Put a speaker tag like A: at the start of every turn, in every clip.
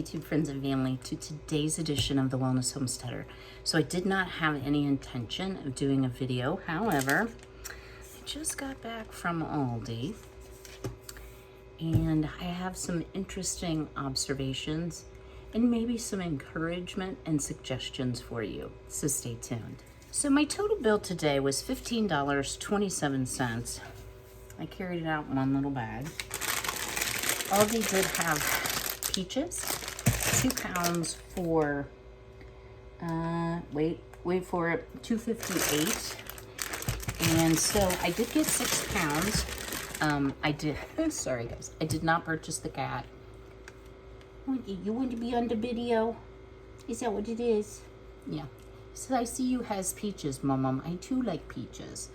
A: YouTube friends and family, to today's edition of the Wellness Homesteader. So I did not have any intention of doing a video. However, I just got back from Aldi and I have some interesting observations and maybe some encouragement and suggestions for you. So stay tuned. So my total bill today was $15.27. I carried it out in one little bag. Aldi did have peaches, 2 pounds for, wait for it, $2.58. And so I did get 6 pounds. Sorry guys, I did not purchase the cat. You want to be on the video? Is that what it is? Yeah. So I see you has peaches, Mom. I too like peaches.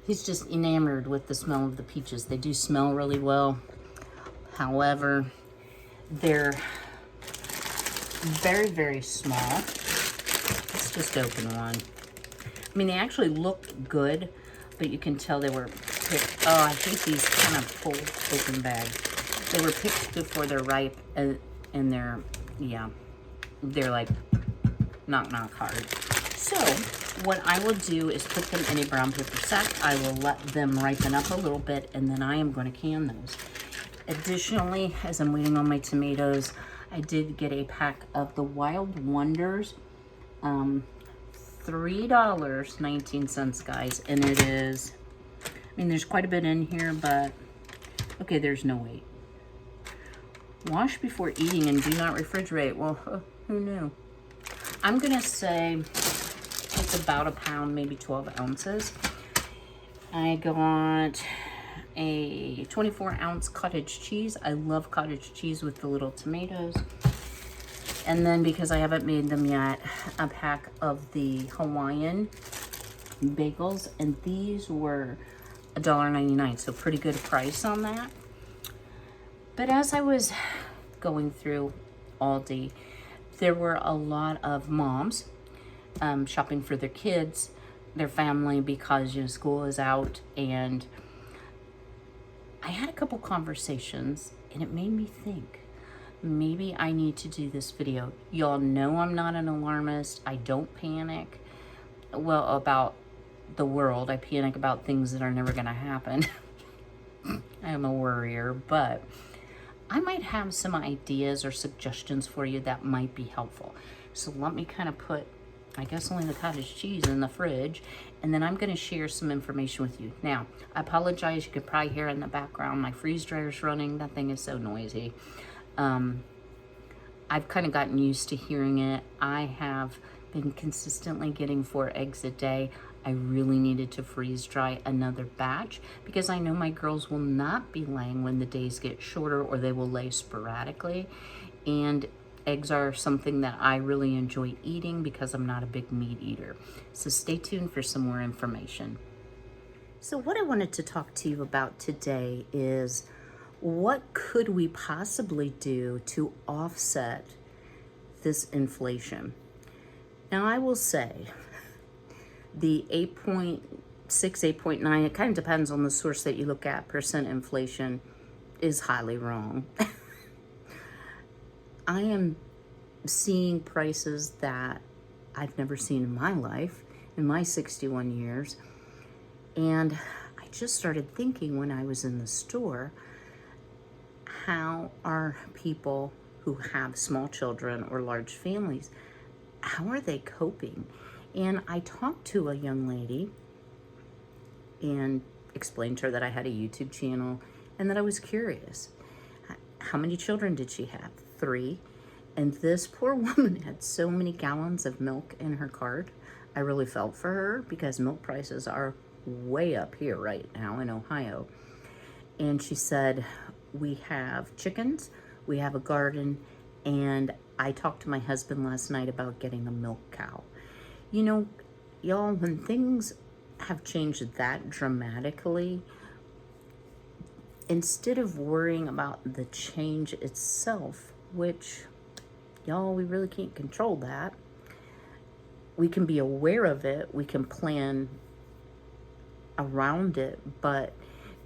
A: He's just enamored with the smell of the peaches. They do smell really well. However, they're very, very small. Let's just open one. I mean, they actually looked good, but you can tell they were picked. Oh, I think these kind of pull open bag. They were picked before they're ripe, and they're like knock hard. So what I will do is put them in a brown paper sack. I will let them ripen up a little bit, and then I am going to can those. Additionally, as I'm waiting on my tomatoes, I did get a pack of the Wild Wonders, $3.19, guys, and it is, I mean, there's quite a bit in here, but okay, there's no weight. Wash before eating and do not refrigerate. Well, who knew? I'm gonna say it's about a pound, maybe 12 ounces. I got a 24-ounce cottage cheese. I love cottage cheese with the little tomatoes. And then, because I haven't made them yet, a pack of the Hawaiian bagels, and these were $1.99, so pretty good price on that. But as I was going through Aldi, there were a lot of moms shopping for their kids, their family, because school is out, and I had a couple conversations, and it made me think, maybe I need to do this video. Y'all know I'm not an alarmist. I don't panic, well, about the world. I panic about things that are never going to happen. I am a worrier, but I might have some ideas or suggestions for you that might be helpful. So let me kind of put, I guess, only the cottage cheese in the fridge, and then I'm going to share some information with you. Now, I apologize. You could probably hear in the background my freeze dryer's running. That thing is so noisy. I've kind of gotten used to hearing it. I have been consistently getting 4 eggs a day. I really needed to freeze dry another batch because I know my girls will not be laying when the days get shorter, or they will lay sporadically. And eggs are something that I really enjoy eating because I'm not a big meat eater. So stay tuned for some more information. So what I wanted to talk to you about today is, what could we possibly do to offset this inflation? Now, I will say the 8.6, 8.9, it kind of depends on the source that you look at, percent inflation is highly wrong. I am seeing prices that I've never seen in my life, in my 61 years. And I just started thinking when I was in the store, how are people who have small children or large families, how are they coping? And I talked to a young lady and explained to her that I had a YouTube channel and that I was curious. How many children did she have? 3. And this poor woman had so many gallons of milk in her cart. I really felt for her because milk prices are way up here right now in Ohio. And she said, we have chickens, we have a garden, and I talked to my husband last night about getting a milk cow. You know, y'all, when things have changed that dramatically, instead of worrying about the change itself, which, y'all, we really can't control that. We can be aware of it, we can plan around it, but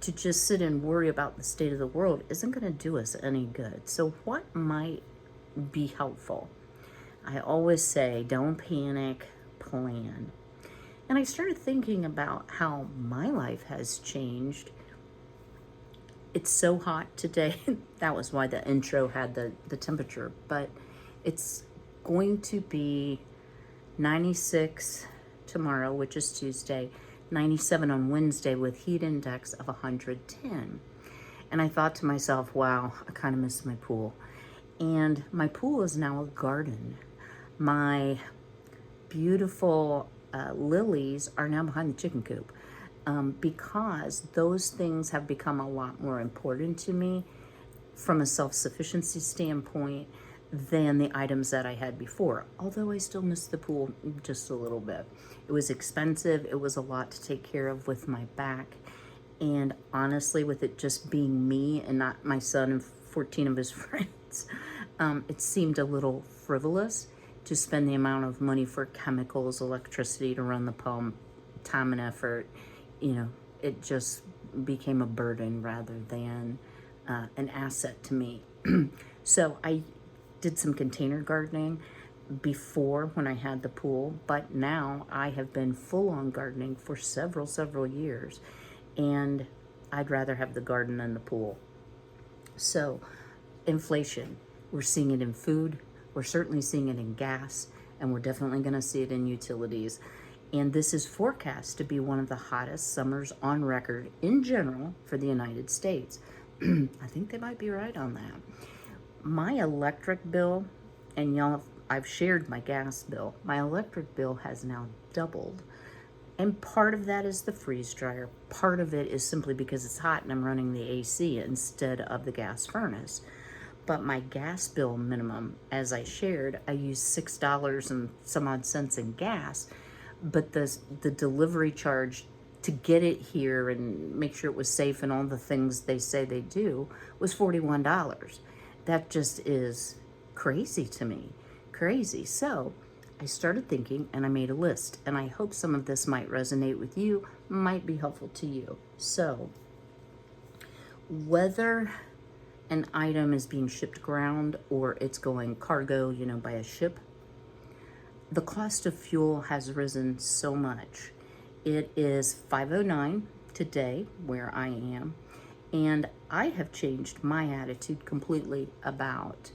A: to just sit and worry about the state of the world isn't going to do us any good. So what might be helpful. I always say, don't panic, plan. And I started thinking about how my life has changed. It's so hot today. That was why the intro had the temperature. But it's going to be 96 tomorrow, which is Tuesday, 97 on Wednesday with heat index of 110. And I thought to myself, wow, I kind of miss my pool. And my pool is now a garden. My beautiful lilies are now behind the chicken coop because those things have become a lot more important to me from a self-sufficiency standpoint than the items that I had before. Although I still miss the pool just a little bit. It was expensive. It was a lot to take care of with my back. And honestly, with it just being me and not my son and 14 of his friends, it seemed a little frivolous to spend the amount of money for chemicals, electricity to run the pump, time and effort. You know, it just became a burden rather than an asset to me. So I did some container gardening before when I had the pool, but now I have been full on gardening for several years, and I'd rather have the garden than the pool. So inflation, we're seeing it in food, we're certainly seeing it in gas, and we're definitely going to see it in utilities. And this is forecast to be one of the hottest summers on record in general for the United States. I think they might be right on that. My electric bill, and y'all, I've shared my gas bill. My electric bill has now doubled. And part of that is the freeze dryer. Part of it is simply because it's hot and I'm running the AC instead of the gas furnace. But my gas bill minimum, as I shared, I use $6 and some odd cents in gas. But the delivery charge to get it here and make sure it was safe and all the things they say they do was $41. That just is crazy to me. Crazy. So I started thinking and I made a list, and I hope some of this might resonate with you, might be helpful to you. So whether an item is being shipped ground or it's going cargo, you know, by a ship, the cost of fuel has risen so much. It is 5:09 today where I am, and I have changed my attitude completely about,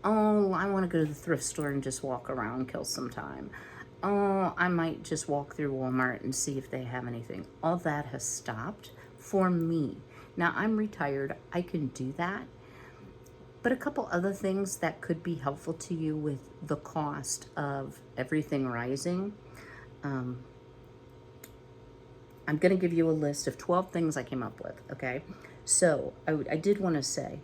A: oh, I want to go to the thrift store and just walk around, kill some time. Oh, I might just walk through Walmart and see if they have anything. All that has stopped for me. Now, I'm retired. I can do that. But a couple other things that could be helpful to you with the cost of everything rising. I'm going to give you a list of 12 things I came up with, okay? So I did want to say,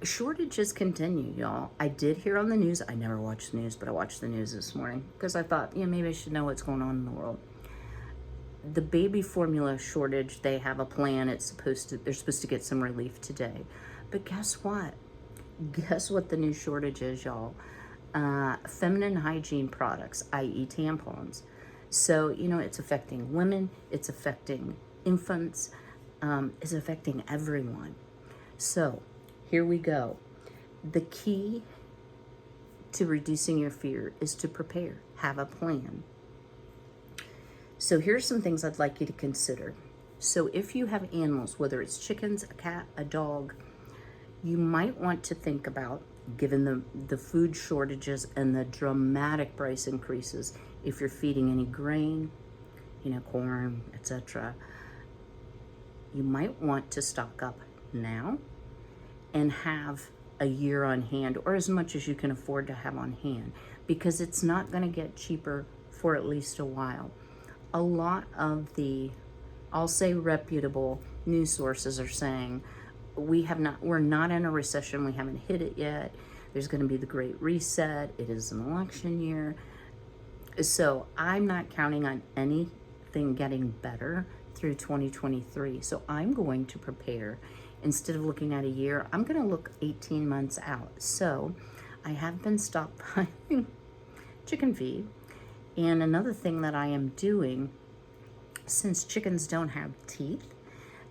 A: shortages continue, y'all. I did hear on the news, I never watch the news, but I watched the news this morning because I thought, yeah, maybe I should know what's going on in the world. The baby formula shortage, they have a plan. They're supposed to get some relief today. But guess what? Guess what the new shortage is, y'all? Feminine hygiene products, i.e. tampons. So, you know, it's affecting women, it's affecting infants, it's affecting everyone. So, here we go. The key to reducing your fear is to prepare, have a plan. So here's some things I'd like you to consider. So if you have animals, whether it's chickens, a cat, a dog, you might want to think about, given the food shortages and the dramatic price increases, if you're feeding any grain, you know, corn, etc., you might want to stock up now and have a year on hand, or as much as you can afford to have on hand, because it's not going to get cheaper for at least a while. A lot of the, I'll say, reputable news sources are saying we're not in a recession, we haven't hit it yet, there's going to be the Great Reset, it is an election year. So I'm not counting on anything getting better through 2023. So I'm going to prepare. Instead of looking at a year, I'm going to look 18 months out. So I have been stockpiling chicken feed. And another thing that I am doing, since chickens don't have teeth,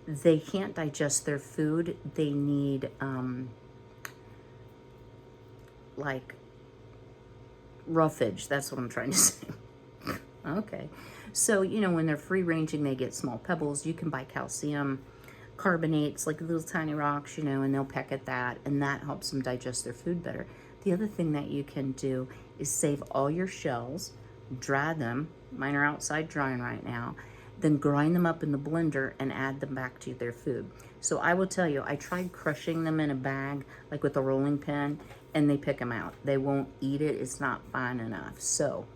A: they can't digest their food. They need like roughage. That's what I'm trying to say. Okay. So, you know, when they're free ranging, they get small pebbles. You can buy calcium carbonates, like little tiny rocks, you know, and they'll peck at that, and that helps them digest their food better. The other thing that you can do is save all your shells, dry them. Mine are outside drying right now. Then grind them up in the blender and add them back to their food. So I will tell you, I tried crushing them in a bag, like with a rolling pin, and they pick them out. They won't eat it. It's not fine enough. So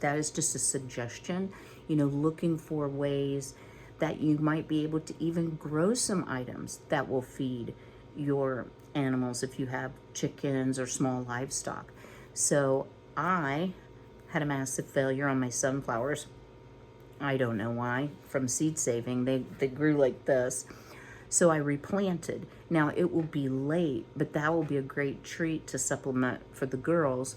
A: that is just a suggestion, you know, looking for ways that you might be able to even grow some items that will feed your animals if you have chickens or small livestock. So I had a massive failure on my sunflowers. I don't know why, from seed saving. They grew like this. So I replanted. Now it will be late, but that will be a great treat to supplement for the girls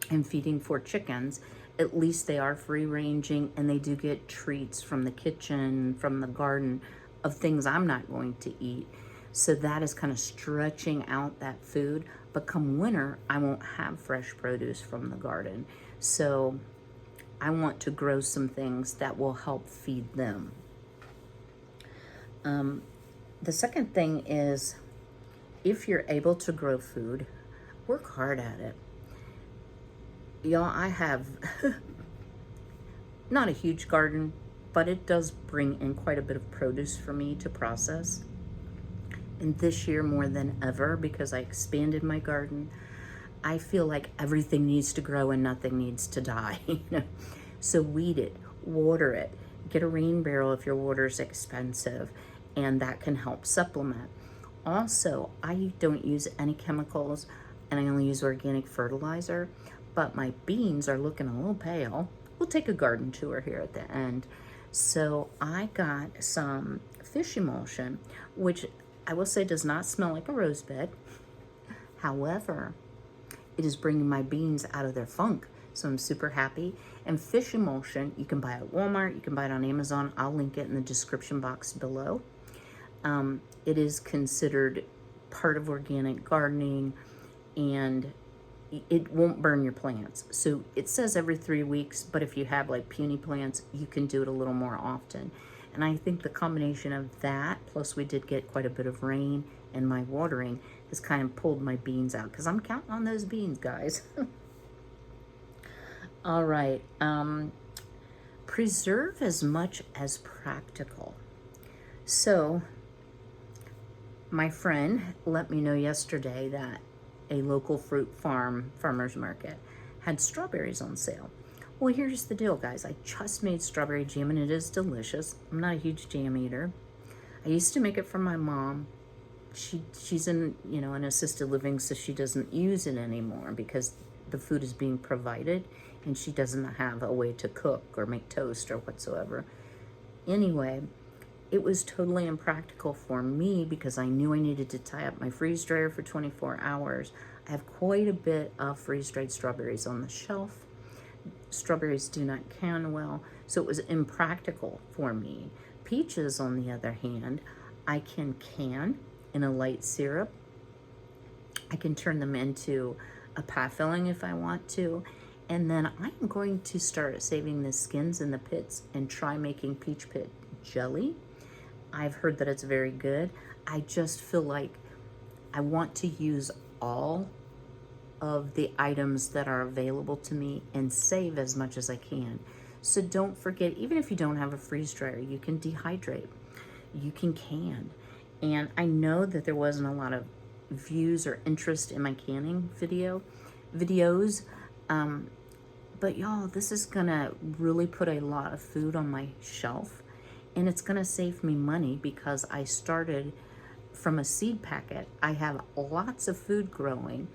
A: and feeding for chickens. At least they are free ranging and they do get treats from the kitchen, from the garden, of things I'm not going to eat. So that is kind of stretching out that food. But come winter, I won't have fresh produce from the garden. So I want to grow some things that will help feed them. The second thing is, if you're able to grow food, work hard at it. Y'all, I have not a huge garden, but it does bring in quite a bit of produce for me to process. And this year more than ever, because I expanded my garden, I feel like everything needs to grow and nothing needs to die. You know? So weed it, water it, get a rain barrel if your water is expensive, and that can help supplement. Also, I don't use any chemicals and I only use organic fertilizer, but my beans are looking a little pale. We'll take a garden tour here at the end. So I got some fish emulsion, which I will say does not smell like a rose bed. However, it is bringing my beans out of their funk. So I'm super happy. And fish emulsion, you can buy it at Walmart, you can buy it on Amazon. I'll link it in the description box below. It is considered part of organic gardening, and it won't burn your plants. So it says every 3 weeks, but if you have like puny plants, you can do it a little more often. And I think the combination of that, plus we did get quite a bit of rain and my watering, has kind of pulled my beans out, because I'm counting on those beans, guys. All right, preserve as much as practical. So my friend let me know yesterday that a local farmer's market had strawberries on sale. Well, here's the deal, guys. I just made strawberry jam and it is delicious. I'm not a huge jam eater. I used to make it for my mom. She's in, you know, an assisted living, so she doesn't use it anymore because the food is being provided and she doesn't have a way to cook or make toast or whatsoever. Anyway, it was totally impractical for me because I knew I needed to tie up my freeze dryer for 24 hours. I have quite a bit of freeze-dried strawberries on the shelf. Strawberries do not can well, so it was impractical for me. Peaches, on the other hand, I can in a light syrup. I can turn them into a pie filling if I want to. And then I'm going to start saving the skins and the pits and try making peach pit jelly. I've heard that it's very good. I just feel like I want to use all of the items that are available to me and save as much as I can. So don't forget, even if you don't have a freeze dryer, you can dehydrate, you can can. And I know that there wasn't a lot of views or interest in my canning videos, but y'all, this is gonna really put a lot of food on my shelf, and it's gonna save me money because I started from a seed packet. I have lots of food growing,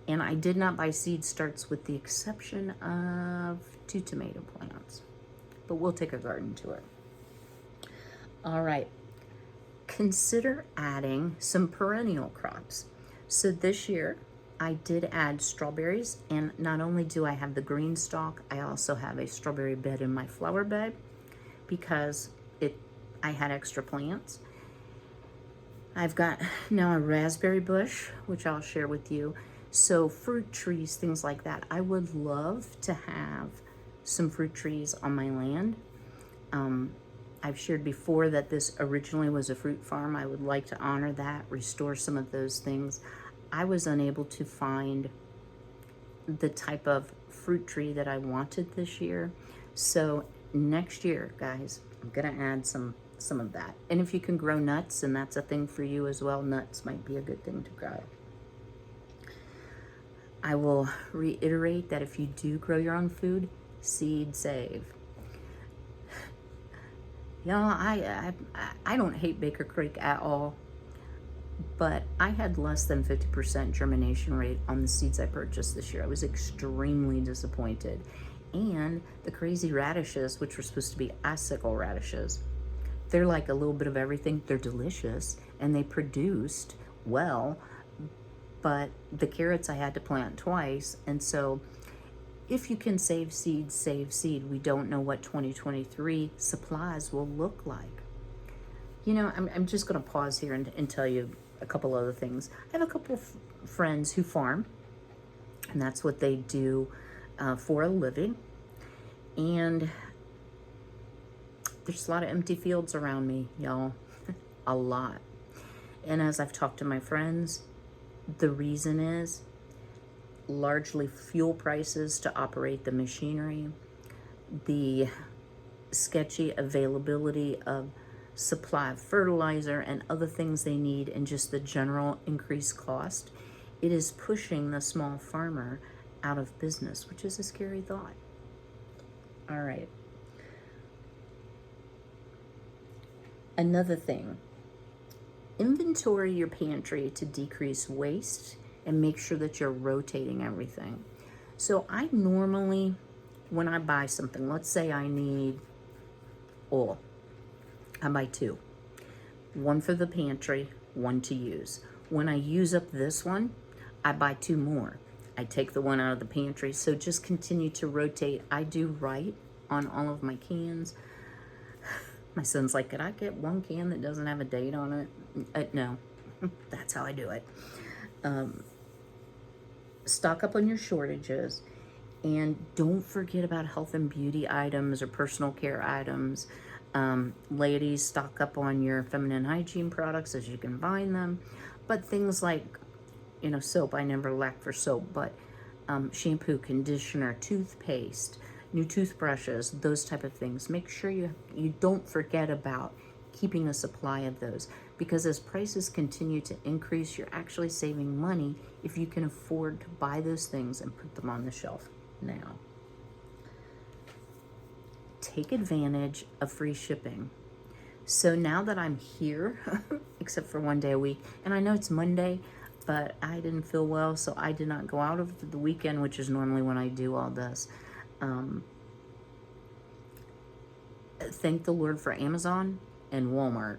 A: and I did not buy seed starts with the exception of 2 tomato plants, but we'll take a garden tour. All right, consider adding some perennial crops. So this year, I did add strawberries, and not only do I have the green stalk, I also have a strawberry bed in my flower bed because I had extra plants. I've got now a raspberry bush, which I'll share with you. So fruit trees, things like that. I would love to have some fruit trees on my land. I've shared before that this originally was a fruit farm. I would like to honor that, restore some of those things. I was unable to find the type of fruit tree that I wanted this year. So next year, guys, I'm gonna add some of that. And if you can grow nuts, and that's a thing for you as well, nuts might be a good thing to grow. I will reiterate that if you do grow your own food, seed save. Y'all, I don't hate Baker Creek at all, but I had less than 50% germination rate on the seeds I purchased this year. I was extremely disappointed. And the crazy radishes, which were supposed to be icicle radishes, they're like a little bit of everything. They're delicious, and they produced well, but the carrots I had to plant twice. And so if you can save seed, save seed. We don't know what 2023 supplies will look like. You know, I'm just going to pause here and tell you a couple other things. I have a couple of friends who farm, and that's what they do for a living. And there's a lot of empty fields around me, y'all. A lot. And as I've talked to my friends, the reason is largely fuel prices to operate the machinery, the sketchy availability of supply of fertilizer and other things they need, and just the general increased cost. It is pushing the small farmer out of business, which is a scary thought. All right. Another thing, inventory your pantry to decrease waste and make sure that you're rotating everything. So I normally, when I buy something, let's say I need oil, I buy two. One for the pantry, one to use. When I use up this one, I buy two more. I take the one out of the pantry. So just continue to rotate. I do right on all of my cans. My son's like, could I get one can that doesn't have a date on it? No, that's how I do it. Stock up on your shortages, and don't forget about health and beauty items or personal care items. Ladies, stock up on your feminine hygiene products as you can find them. But things like, you know, soap, I never lack for soap, but shampoo, conditioner, toothpaste, new toothbrushes, those type of things. Make sure you don't forget about keeping a supply of those, because as prices continue to increase, you're actually saving money if you can afford to buy those things and put them on the shelf now. Take advantage of free shipping. So now that I'm here, except for one day a week, and I know it's Monday, but I didn't feel well, so I did not go out over the weekend, which is normally when I do all this. Thank the Lord for Amazon and Walmart,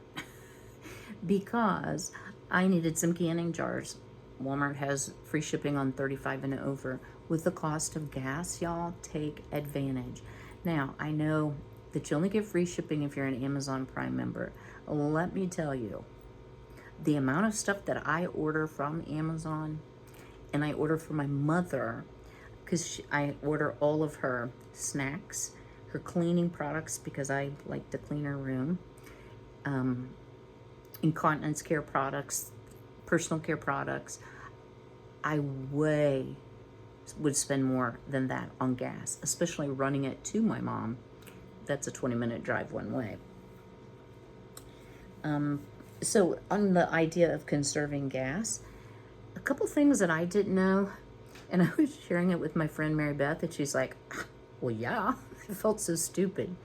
A: because I needed some canning jars. Walmart has free shipping on 35 and over. With the cost of gas, y'all, take advantage. Now, I know that you only get free shipping if you're an Amazon Prime member. Let me tell you, the amount of stuff that I order from Amazon, and I order for my mother, because I order all of her snacks, her cleaning products, because I like to clean her room, incontinence care products, personal care products. I would spend more than that on gas, especially running it to my mom. That's a 20-minute drive one way. So on the idea of conserving gas, a couple things that I didn't know, and I was sharing it with my friend Mary Beth, and she's like, well, yeah, I felt so stupid.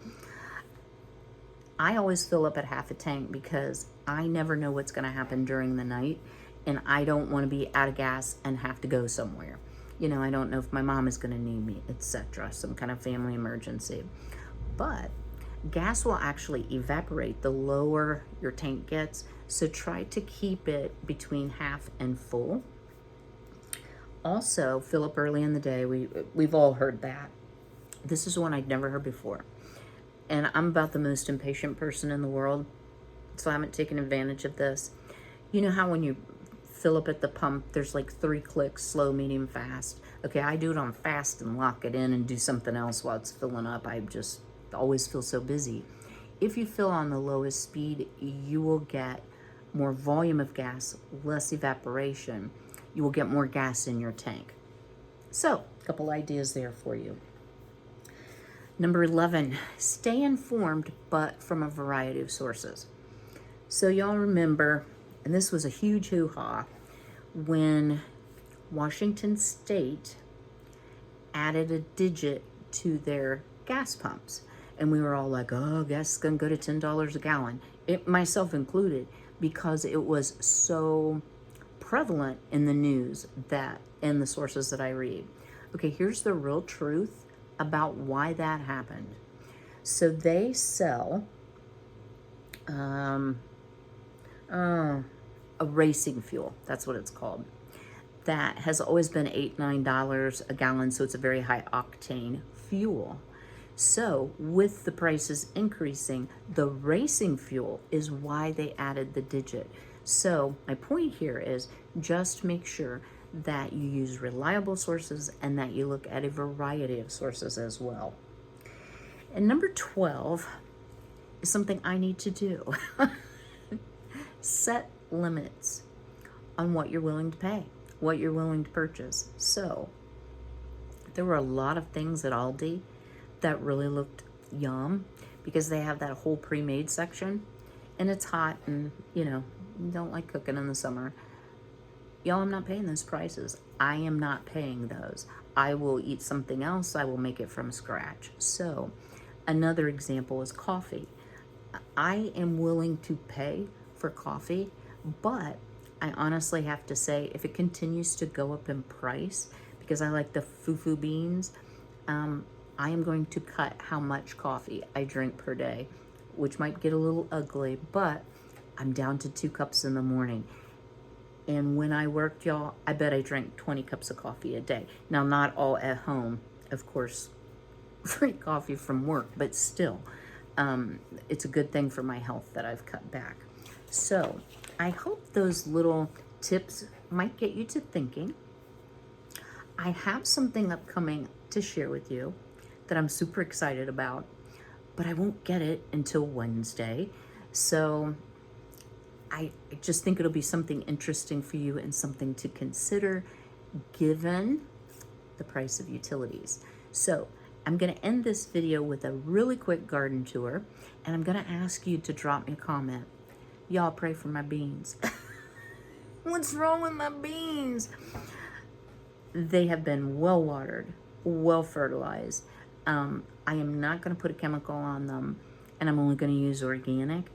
A: I always fill up at half a tank because I never know what's going to happen during the night, and I don't want to be out of gas and have to go somewhere. You know, I don't know if my mom is going to need me, etc., some kind of family emergency. But gas will actually evaporate the lower your tank gets, so try to keep it between half and full. Also, fill up early in the day. We've all heard that. This is one I'd never heard before. And I'm about the most impatient person in the world, so I haven't taken advantage of this. You know how when you fill up at the pump, there's like 3 clicks, slow, medium, fast. Okay, I do it on fast and lock it in and do something else while it's filling up. I just always feel so busy. If you fill on the lowest speed, you will get more volume of gas, less evaporation. You will get more gas in your tank. So, a couple ideas there for you. Number 11, stay informed, but from a variety of sources. So y'all remember, and this was a huge hoo-ha, when Washington State added a digit to their gas pumps. And we were all like, oh, gas is gonna go to $10 a gallon, myself included, because it was so prevalent in the news that, in the sources that I read. Okay, here's the real truth about why that happened. So they sell a racing fuel, that's what it's called, that has always been $8, $9 a gallon, so it's a very high octane fuel. So with the prices increasing, the racing fuel is why they added the digit. So my point here is just make sure that you use reliable sources and that you look at a variety of sources as well. And number 12 is something I need to do. Set limits on what you're willing to pay, what you're willing to purchase. So there were a lot of things at Aldi that really looked yum because they have that whole pre-made section, and it's hot, and you know, you don't like cooking in the summer. Y'all, I'm not paying those prices. I am not paying those. I will eat something else. I will make it from scratch. So another example is coffee. I am willing to pay for coffee, but I honestly have to say, if it continues to go up in price, because I like the fufu beans, I am going to cut how much coffee I drink per day, which might get a little ugly, but I'm down to 2 cups in the morning. And when I worked, y'all, I bet I drank 20 cups of coffee a day. Now, not all at home, of course, free coffee from work, but still, it's a good thing for my health that I've cut back. So I hope those little tips might get you to thinking. I have something upcoming to share with you that I'm super excited about, but I won't get it until Wednesday. So I just think it'll be something interesting for you and something to consider given the price of utilities. So I'm gonna end this video with a really quick garden tour, and I'm gonna ask you to drop me a comment. Y'all pray for my beans. What's wrong with my beans? They have been well watered, well fertilized. I am not gonna put a chemical on them, and I'm only gonna use organic.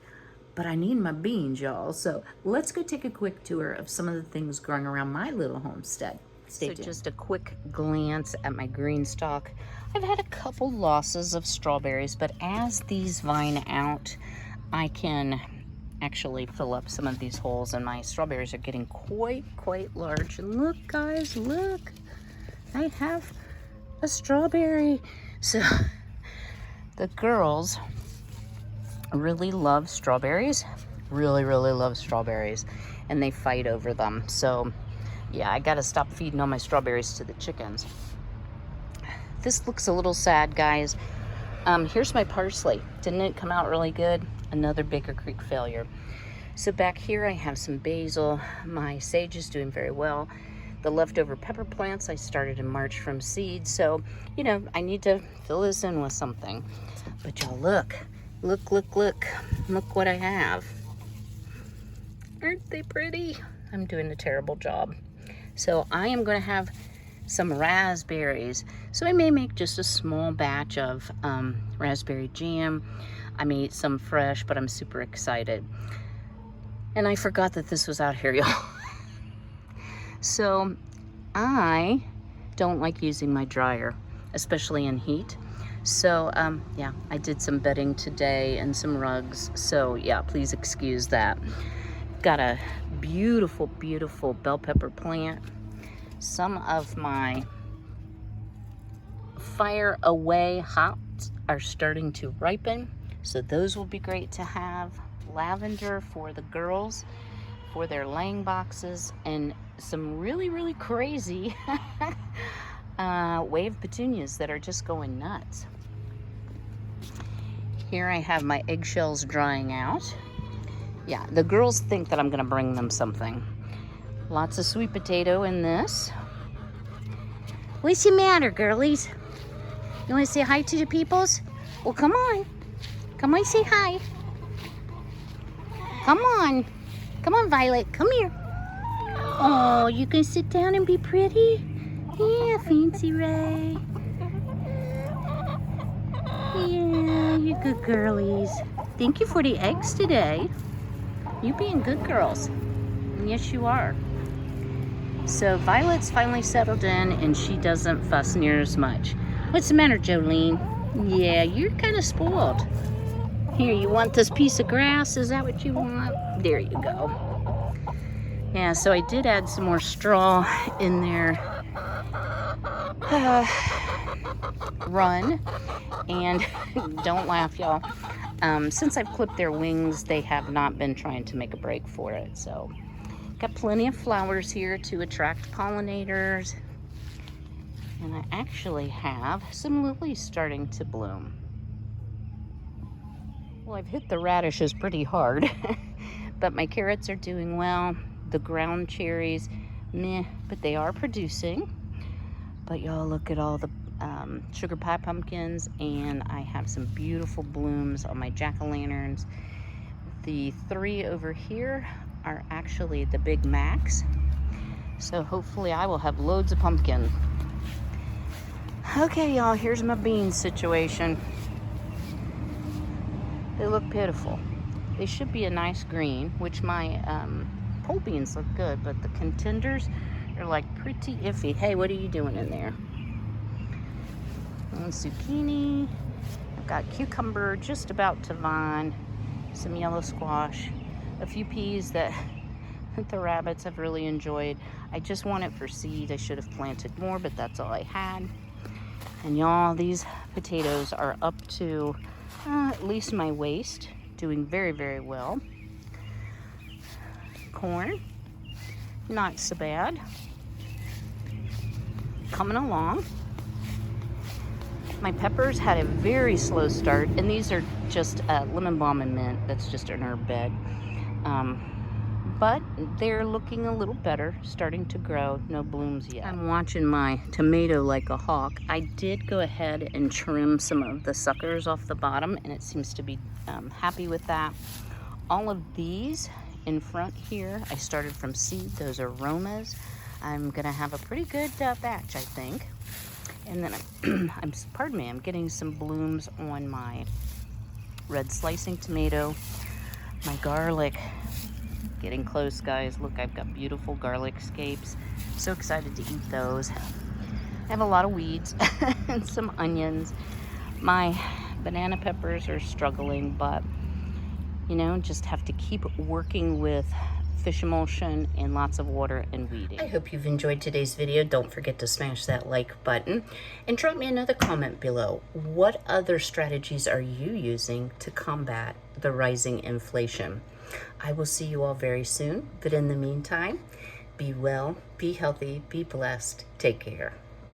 A: But I need my beans, y'all. So let's go take a quick tour of some of the things growing around my little homestead. Stay tuned. So just a quick glance at my green stalk. I've had a couple losses of strawberries, but as these vine out, I can actually fill up some of these holes, and my strawberries are getting quite large. And look, guys, look, I have a strawberry. So the girls really love strawberries, really love strawberries, and they fight over them. So yeah, I gotta stop feeding all my strawberries to the chickens. This looks a little sad, guys. Here's my parsley. Didn't it come out really good? Another Baker Creek failure. So back here I have some basil. My sage is doing very well. The leftover pepper plants I started in March from seed, so you know, I need to fill this in with something. But y'all, look what I have. Aren't they pretty? I'm doing a terrible job. So I am going to have some raspberries. So I may make just a small batch of raspberry jam. I may eat some fresh, but I'm super excited. And I forgot that this was out here, y'all. So I don't like using my dryer, especially in heat. So yeah, I did some bedding today and some rugs. So yeah, please excuse that. Got a beautiful bell pepper plant. Some of my fire away hops are starting to ripen, so those will be great to have. Lavender for the girls. for their laying boxes, and some really, really crazy wave petunias that are just going nuts. Here I have my eggshells drying out. Yeah, the girls think that I'm gonna bring them something. Lots of sweet potato in this. What's the matter, girlies? You wanna say hi to the peoples? Well, come on. Come on, say hi. Come on. Come on, Violet, come here. Oh, you can sit down and be pretty? Yeah, Fancy Ray. Yeah, you good girlies. Thank you for the eggs today. You being good girls. And yes, you are. So Violet's finally settled in and she doesn't fuss near as much. What's the matter, Jolene? Yeah, you're kind of spoiled. Here, you want this piece of grass? Is that what you want? There you go. Yeah, so I did add some more straw in there. Run. And don't laugh, y'all. Since I've clipped their wings, they have not been trying to make a break for it. So, got plenty of flowers here to attract pollinators. And I actually have some lilies starting to bloom. Well, I've hit the radishes pretty hard, but my carrots are doing well. The ground cherries, meh, but they are producing. But y'all, look at all the sugar pie pumpkins, and I have some beautiful blooms on my jack-o'-lanterns. The 3 over here are actually the Big Macs, so hopefully I will have loads of pumpkin. Okay, y'all, here's my bean situation. They look pitiful. They should be a nice green, which my pole beans look good, but the contenders are like pretty iffy. Hey, what are you doing in there? And zucchini. I've got cucumber just about to vine, some yellow squash, a few peas that the rabbits have really enjoyed. I just want it for seed. I should have planted more, but that's all I had. And y'all, these potatoes are up to at least my waist, doing very, very well. Corn, not so bad. Coming along. My peppers had a very slow start, and these are just lemon balm and mint. That's just an herb bed. But they're looking a little better, starting to grow. No blooms yet. I'm watching my tomato like a hawk. I did go ahead and trim some of the suckers off the bottom, and it seems to be happy with that. All of these in front here, I started from seed. Those are Romas. I'm gonna have a pretty good batch, I think. And then I'm getting some blooms on my red slicing tomato, my garlic. Getting close, guys. Look, I've got beautiful garlic scapes. So excited to eat those. I have a lot of weeds and some onions. My banana peppers are struggling, but you know, just have to keep working with fish emulsion and lots of water and weeding. I hope you've enjoyed today's video. Don't forget to smash that like button and drop me another comment below. What other strategies are you using to combat the rising inflation? I will see you all very soon, but in the meantime, be well, be healthy, be blessed, take care.